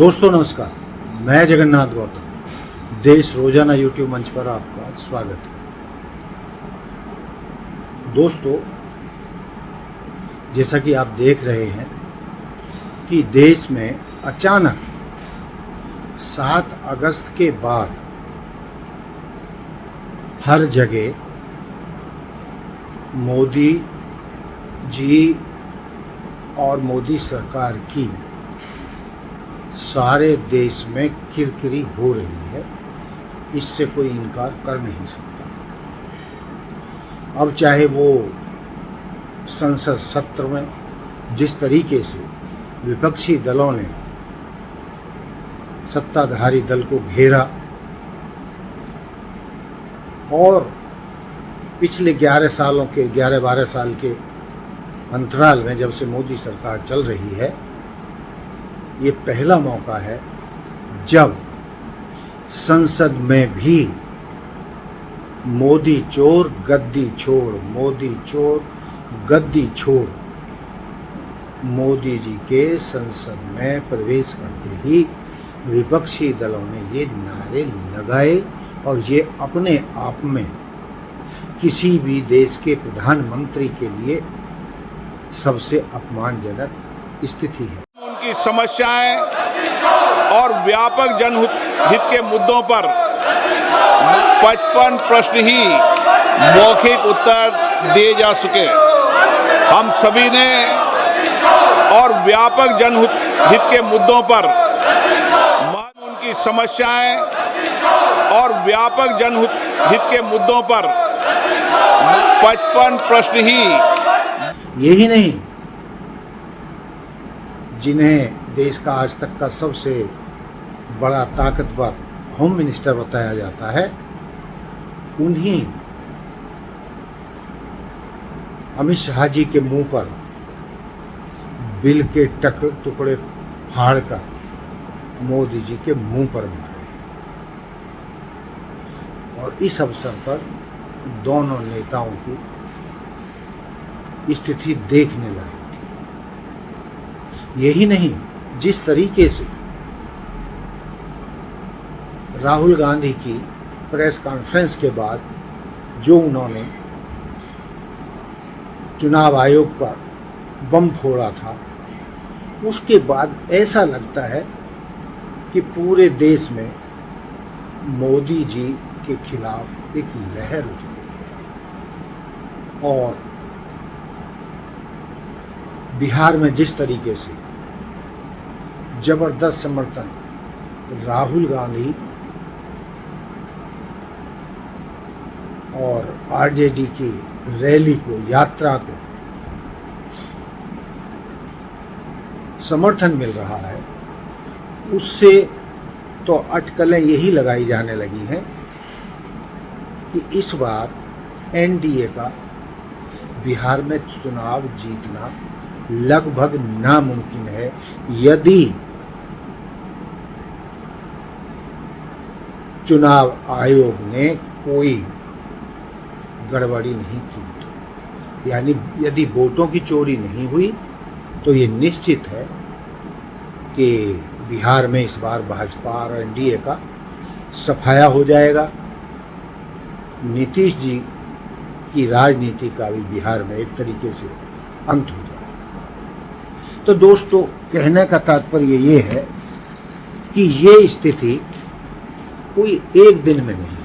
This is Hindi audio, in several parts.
दोस्तों नमस्कार, मैं जगन्नाथ गौतम देश रोजाना यूट्यूब मंच पर आपका स्वागत है। दोस्तों, जैसा कि आप देख रहे हैं कि देश में अचानक 7 अगस्त के बाद हर जगह मोदी जी और मोदी सरकार की सारे देश में किरकिरी हो रही है। इससे कोई इनकार कर नहीं सकता। अब चाहे वो संसद सत्र में जिस तरीके से विपक्षी दलों ने सत्ताधारी दल को घेरा और पिछले 11-12 साल के अंतराल में जब से मोदी सरकार चल रही है, ये पहला मौका है जब संसद में भी मोदी चोर गद्दी छोड़, मोदी चोर गद्दी छोड़, मोदी जी के संसद में प्रवेश करते ही विपक्षी दलों ने ये नारे लगाए और ये अपने आप में किसी भी देश के प्रधानमंत्री के लिए सबसे अपमानजनक स्थिति है। उनकी समस्याएं और व्यापक जनहित के मुद्दों पर 55 प्रश्न ही मौखिक उत्तर दिए जा चुके। हम सभी ने और व्यापक जनहित के मुद्दों पर उनकी समस्याएं और व्यापक जनहित के मुद्दों पर 55 प्रश्न ही। यही नहीं, जिन्हें देश का आज तक का सबसे बड़ा ताकतवर होम मिनिस्टर बताया जाता है, उन्हीं अमित शाह जी के मुंह पर बिल के टुकड़े फाड़कर मोदी जी के मुंह पर मारे। और इस अवसर पर दोनों नेताओं की स्थिति देखने लायक थी। यही नहीं, जिस तरीके से राहुल गांधी की प्रेस कॉन्फ्रेंस के बाद जो उन्होंने चुनाव आयोग पर बम फोड़ा था, उसके बाद ऐसा लगता है कि पूरे देश में मोदी जी के खिलाफ एक लहर उठ गई है। और बिहार में जिस तरीके से जबरदस्त समर्थन राहुल गांधी और आरजेडी की रैली को, यात्रा को समर्थन मिल रहा है, उससे तो अटकलें यही लगाई जाने लगी हैं कि इस बार एनडीए का बिहार में चुनाव जीतना लगभग नामुमकिन है, यदि चुनाव आयोग ने कोई गड़बड़ी नहीं की तो। यानी यदि वोटों की चोरी नहीं हुई तो ये निश्चित है कि बिहार में इस बार भाजपा और एनडीए का सफाया हो जाएगा। नीतीश जी की राजनीति का भी बिहार में एक तरीके से अंत हो जाएगा। तो दोस्तों, कहने का तात्पर्य ये है कि ये स्थिति कोई एक दिन में नहीं है।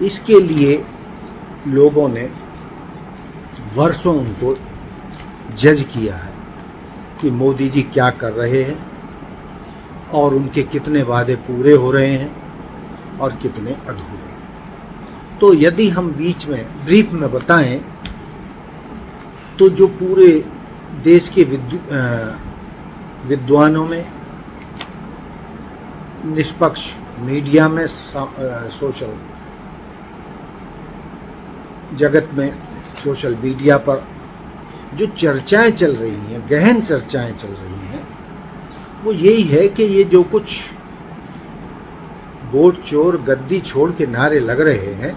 इसके लिए लोगों ने वर्षों उनको जज किया है कि मोदी जी क्या कर रहे हैं और उनके कितने वादे पूरे हो रहे हैं और कितने अधूरे। तो यदि हम बीच में ब्रीफ में बताएं तो जो पूरे देश के विद्वानों में, निष्पक्ष मीडिया में, सोशल जगत में, सोशल मीडिया पर जो चर्चाएं चल रही हैं, गहन चर्चाएं चल रही हैं, वो यही है कि ये जो कुछ वोट चोर गद्दी छोड़ के नारे लग रहे हैं,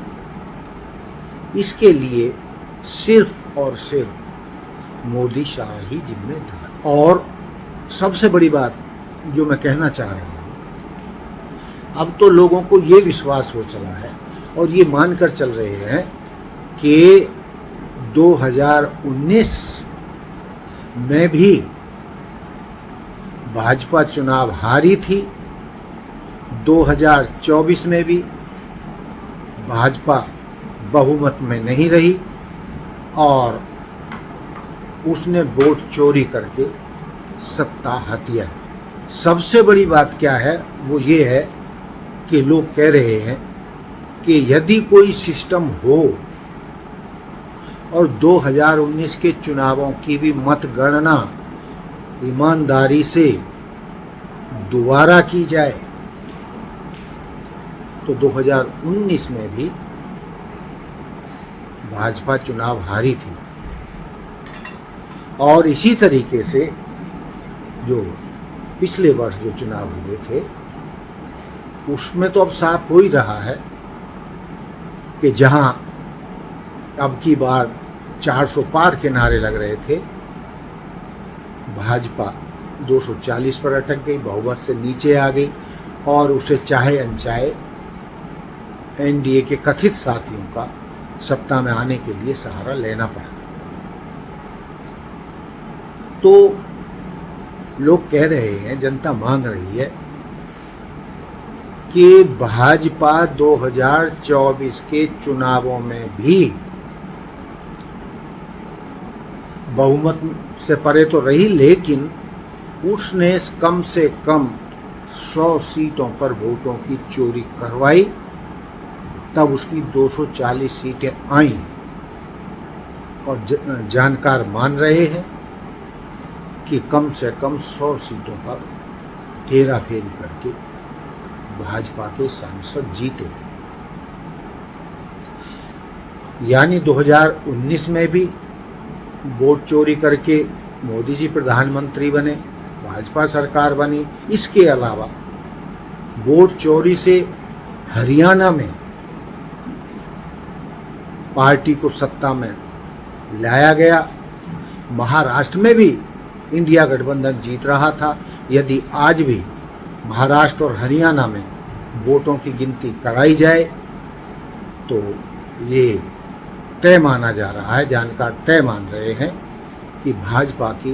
इसके लिए सिर्फ और सिर्फ मोदी शाह ही जिम्मेदार। और सबसे बड़ी बात जो मैं कहना चाह रहा हूँ, अब तो लोगों को ये विश्वास हो चला है और ये मानकर चल रहे हैं कि 2019 में भी भाजपा चुनाव हारी थी, 2024 में भी भाजपा बहुमत में नहीं रही और उसने वोट चोरी करके सत्ता हथिया है। सबसे बड़ी बात क्या है, वो ये है कि लोग कह रहे हैं कि यदि कोई सिस्टम हो और 2019 के चुनावों की भी मतगणना ईमानदारी से दोबारा की जाए तो 2019 में भी भाजपा चुनाव हारी थी। और इसी तरीके से जो पिछले वर्ष जो चुनाव हुए थे उसमें तो अब साफ हो ही रहा है कि जहां अब की बार 400 पार के नारे लग रहे थे, भाजपा 240 पर अटक गई, बहुमत से नीचे आ गई और उसे चाहे अनचाहे एनडीए के कथित साथियों का सत्ता में आने के लिए सहारा लेना पड़ा। तो लोग कह रहे हैं, जनता मांग रही है कि भाजपा 2024 के चुनावों में भी बहुमत से परे तो रही, लेकिन उसने कम से कम 100 सीटों पर वोटों की चोरी करवाई, तब उसकी 240 सीटें आईं। और जानकार मान रहे हैं कि कम से कम 100 सीटों पर हेरा फेरी करके भाजपा के सांसद जीते। यानी 2019 में भी वोट चोरी करके मोदी जी प्रधानमंत्री बने, भाजपा सरकार बनी। इसके अलावा वोट चोरी से हरियाणा में पार्टी को सत्ता में लाया गया, महाराष्ट्र में भी इंडिया गठबंधन जीत रहा था। यदि आज भी महाराष्ट्र और हरियाणा में वोटों की गिनती कराई जाए तो ये तय माना जा रहा है, जानकार तय मान रहे हैं कि भाजपा की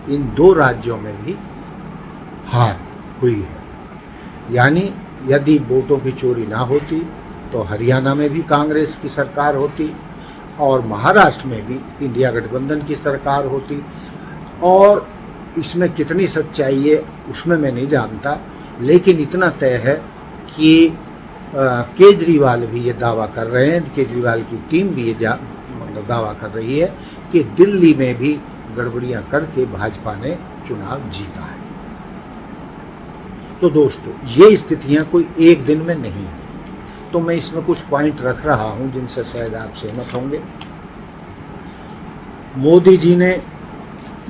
इन 2 राज्यों में भी हार हुई है। यानी यदि वोटों की चोरी ना होती तो हरियाणा में भी कांग्रेस की सरकार होती और महाराष्ट्र में भी इंडिया गठबंधन की सरकार होती। और इसमें कितनी सच्चाई है उसमें मैं नहीं जानता, लेकिन इतना तय है कि केजरीवाल भी ये दावा कर रहे हैं, केजरीवाल की टीम भी ये मतलब दावा कर रही है कि दिल्ली में भी गड़बड़ियां करके भाजपा ने चुनाव जीता है। तो दोस्तों, ये स्थितियां कोई एक दिन में नहीं है, तो मैं इसमें कुछ पॉइंट रख रहा हूं जिनसे शायद आप सहमत होंगे। मोदी जी ने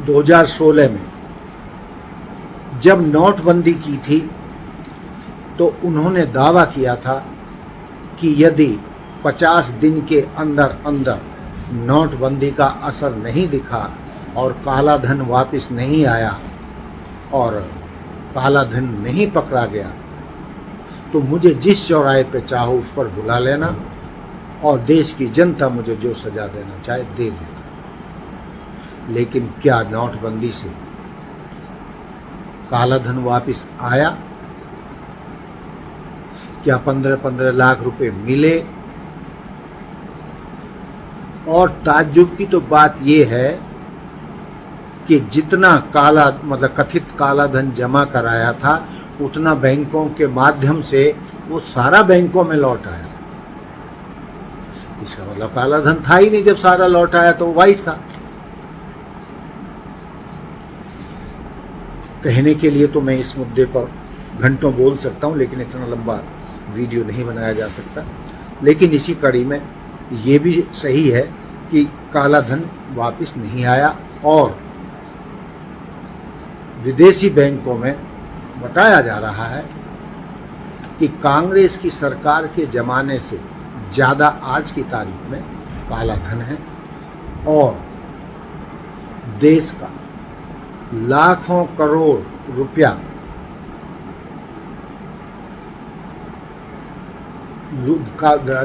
2016 में जब नोटबंदी की थी तो उन्होंने दावा किया था कि यदि 50 दिन के अंदर अंदर नोटबंदी का असर नहीं दिखा और काला धन वापस नहीं आया और काला धन नहीं पकड़ा गया तो मुझे जिस चौराहे पे चाहो उस पर बुला लेना और देश की जनता मुझे जो सजा देना चाहे दे देना। लेकिन क्या नोटबंदी से काला धन वापस आया? क्या 15-15 लाख रुपए मिले? और ताज्जुब की तो बात यह है कि जितना काला मतलब कथित काला धन जमा कराया था उतना बैंकों के माध्यम से वो सारा बैंकों में लौट आया। इसका मतलब काला धन था ही नहीं, जब सारा लौट आया तो वाइट था। कहने के लिए तो मैं इस मुद्दे पर घंटों बोल सकता हूं, लेकिन इतना लंबा वीडियो नहीं बनाया जा सकता। लेकिन इसी कड़ी में ये भी सही है कि काला धन वापस नहीं आया और विदेशी बैंकों में बताया जा रहा है कि कांग्रेस की सरकार के ज़माने से ज़्यादा आज की तारीख में काला धन है और देश का लाखों करोड़ रुपया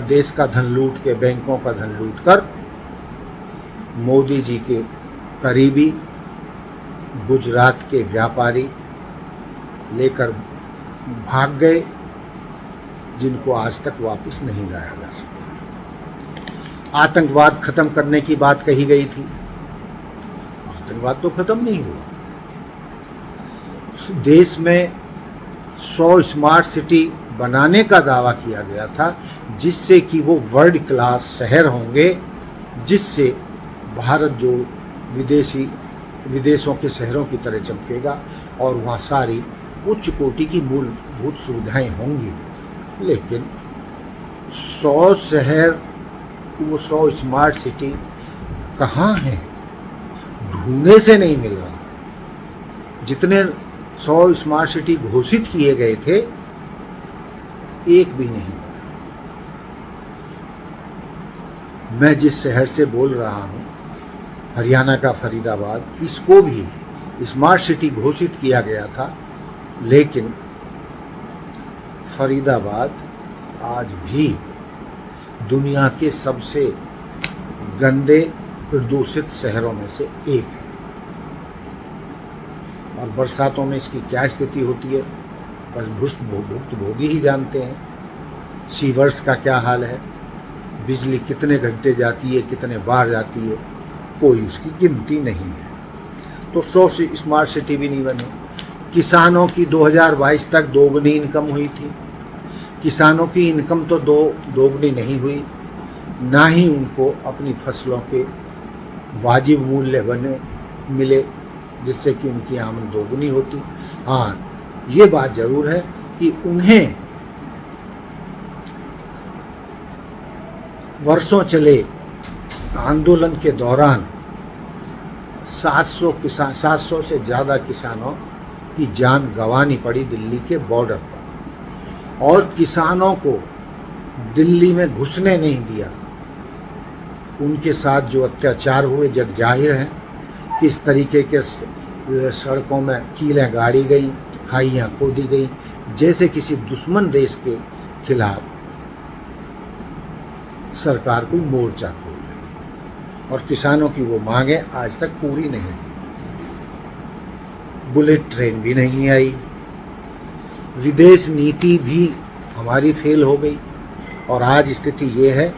देश का धन लूट के, बैंकों का धन लूट कर मोदी जी के करीबी गुजरात के व्यापारी लेकर भाग गए, जिनको आज तक वापस नहीं लाया जा सका। आतंकवाद खत्म करने की बात कही गई थी, आतंकवाद तो खत्म नहीं हुआ। देश में 100 स्मार्ट सिटी बनाने का दावा किया गया था, जिससे कि वो वर्ल्ड क्लास शहर होंगे, जिससे भारत जो विदेशों के शहरों की तरह चमकेगा और वहाँ सारी उच्च कोटि की मूलभूत सुविधाएं होंगी। लेकिन 100 शहर, वो 100 स्मार्ट सिटी कहाँ हैं? ढूंढने से नहीं मिल रहा। जितने 100 स्मार्ट सिटी घोषित किए गए थे, एक भी नहीं। मैं जिस शहर से बोल रहा हूँ, हरियाणा का फरीदाबाद, इसको भी स्मार्ट सिटी घोषित किया गया था, लेकिन फरीदाबाद आज भी दुनिया के सबसे गंदे प्रदूषित शहरों में से एक है। और बरसातों में इसकी क्या स्थिति होती है, बस भुक्तभोगी ही जानते हैं। सीवर्स का क्या हाल है, बिजली कितने घंटे जाती है, कितने बार जाती है, कोई उसकी गिनती नहीं है। तो 100 स्मार्ट सिटी भी नहीं बने। किसानों की 2022 तक दोगुनी इनकम हुई थी। किसानों की इनकम तो दोगुनी नहीं हुई, ना ही उनको अपनी फसलों के वाजिब मूल्य मिले, जिससे कि उनकी आमदनी दोगुनी होती। हाँ, ये बात जरूर है कि उन्हें वर्षों चले आंदोलन के दौरान 700 से ज़्यादा किसानों की जान गंवानी पड़ी दिल्ली के बॉर्डर पर, और किसानों को दिल्ली में घुसने नहीं दिया। उनके साथ जो अत्याचार हुए जग जाहिर है। किस तरीके के सड़कों में कीलें गाड़ी गई, खाइयाँ खोदी गई, जैसे किसी दुश्मन देश के खिलाफ सरकार कोई मोर्चा खोल रही। और किसानों की वो मांगें आज तक पूरी नहीं। बुलेट ट्रेन भी नहीं आई, विदेश नीति भी हमारी फेल हो गई। और आज स्थिति ये है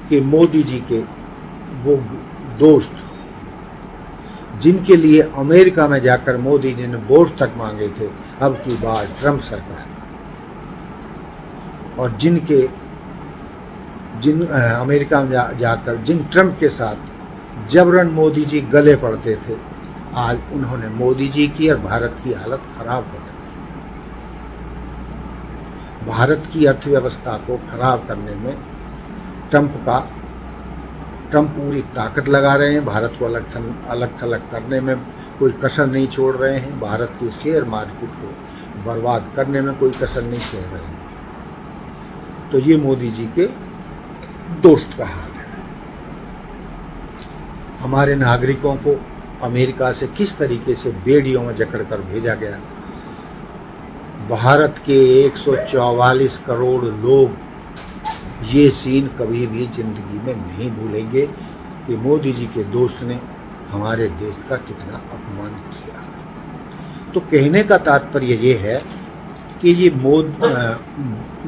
कि मोदी जी के वो दोस्त, जिनके लिए अमेरिका में जाकर मोदी जी ने वोट तक मांगे थे, अब की बार ट्रंप सरकार, और अमेरिका में जाकर जिन ट्रंप के साथ जबरन मोदी जी गले पड़ते थे, आज उन्होंने मोदी जी की और भारत की हालत खराब कर रखी। भारत की अर्थव्यवस्था को खराब करने में ट्रंप पूरी ताकत लगा रहे हैं। भारत को अलग थलग करने में कोई कसर नहीं छोड़ रहे हैं। भारत के शेयर मार्केट को बर्बाद करने में कोई कसर नहीं छोड़ रहे हैं। तो ये मोदी जी के दोस्त का हाल है। हमारे नागरिकों को अमेरिका से किस तरीके से बेड़ियों में जकड़कर भेजा गया। भारत के 144 करोड़ लोग ये सीन कभी भी जिंदगी में नहीं भूलेंगे कि मोदी जी के दोस्त ने हमारे देश का कितना अपमान किया। तो कहने का तात्पर्य ये है कि ये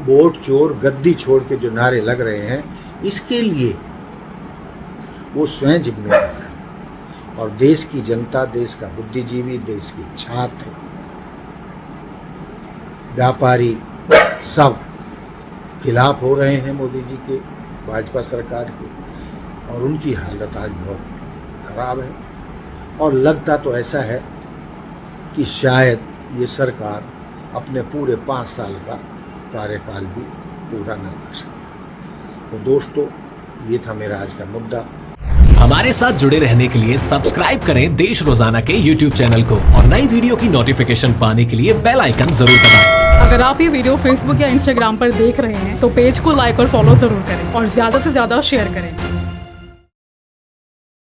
वोट चोर गद्दी छोड़ के जो नारे लग रहे हैं, इसके लिए वो स्वयं जिम्मेदार है। और देश की जनता, देश का बुद्धिजीवी, देश के छात्र, व्यापारी सब खिलाफ हो रहे हैं मोदी जी के, भाजपा सरकार के। और उनकी हालत आज बहुत खराब है। और लगता तो ऐसा है कि शायद ये सरकार अपने पूरे 5 साल का कार्यकाल भी पूरा न कर सके। तो दोस्तों, ये था मेरा आज का मुद्दा। हमारे साथ जुड़े रहने के लिए सब्सक्राइब करें देश रोजाना के YouTube चैनल को, और नई वीडियो की नोटिफिकेशन पाने के लिए बेल आइकन जरूर दबाएं। अगर आप ये वीडियो Facebook या Instagram पर देख रहे हैं तो पेज को लाइक और फॉलो जरूर करें और ज्यादा से ज्यादा शेयर करें।